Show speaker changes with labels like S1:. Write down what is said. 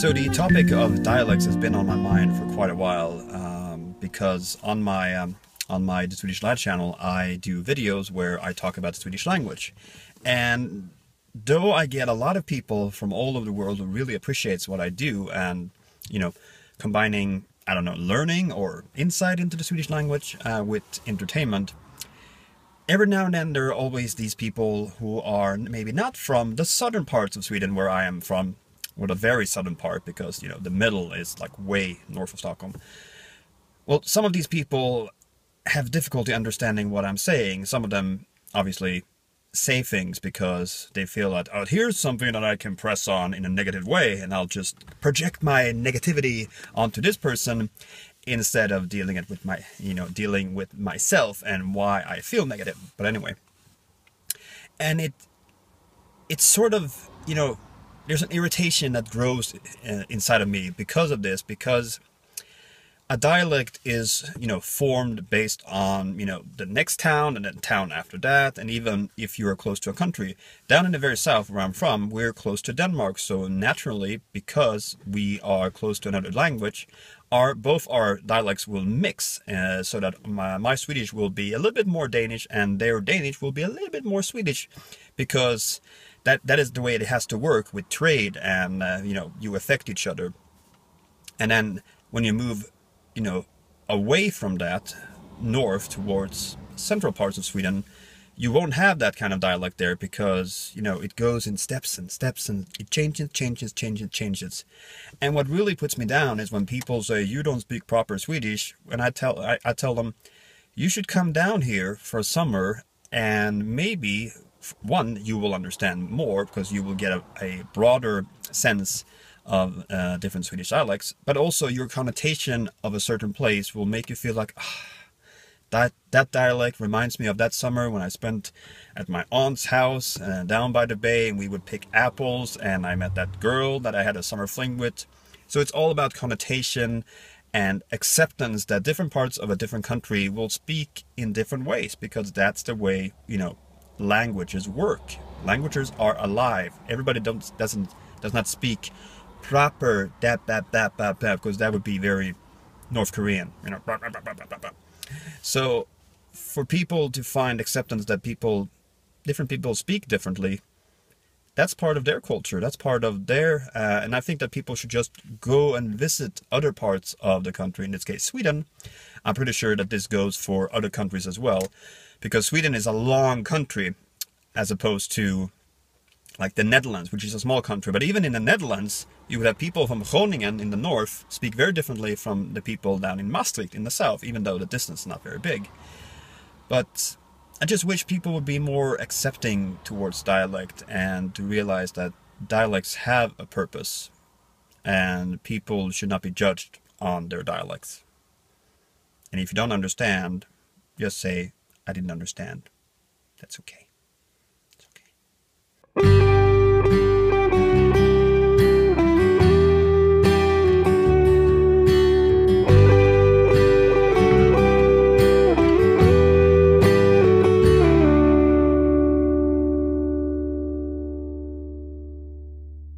S1: So the topic of dialects has been on my mind for quite a while, because on my the Swedish Lad channel I do videos where I talk about the Swedish language, and though I get a lot of people from all over the world who really appreciates what I do, and combining, I don't know, learning or insight into the Swedish language with entertainment, every now and then there are always these people who are maybe not from the southern parts of Sweden where I am from, or the very southern part, because the middle is like way north of Stockholm. Well, some of these people have difficulty understanding what I'm saying. Some of them obviously say things because they feel that, oh, here's something that I can press on in a negative way, and I'll just project my negativity onto this person instead of dealing it with my, dealing with myself and why I feel negative. But anyway, and it's sort of, there's an irritation that grows inside of me because of this, because a dialect is, formed based on, the next town and then town after that. And even if you're close to a country, down in the very south where I'm from, we're close to Denmark. So naturally, because we are close to another language, both our dialects will mix, so that my Swedish will be a little bit more Danish and their Danish will be a little bit more Swedish, because that is the way it has to work with trade, and you affect each other. And then when you move away from that north towards central parts of Sweden, you won't have that kind of dialect there, because it goes in steps and steps, and it changes. And what really puts me down is when people say you don't speak proper Swedish, and I tell them you should come down here for summer, and maybe one, you will understand more because you will get a broader sense of different Swedish dialects, but also your connotation of a certain place will make you feel like, that dialect reminds me of that summer when I spent at my aunt's house down by the bay, and we would pick apples, and I met that girl that I had a summer fling with. So it's all about connotation and acceptance that different parts of a different country will speak in different ways, because that's the way, languages work. Languages are alive. Everybody does not speak proper because that would be very North Korean, So for people to find acceptance that different people speak differently, that's part of their culture, that's part of their and I think that people should just go and visit other parts of the country, in this case Sweden. I'm pretty sure that this goes for other countries as well, because Sweden is a long country as opposed to like the Netherlands, which is a small country. But even in the Netherlands, you would have people from Groningen in the north speak very differently from the people down in Maastricht in the south, even though the distance is not very big. But I just wish people would be more accepting towards dialect, and to realize that dialects have a purpose, and people should not be judged on their dialects. And if you don't understand, just say, I didn't understand. That's okay.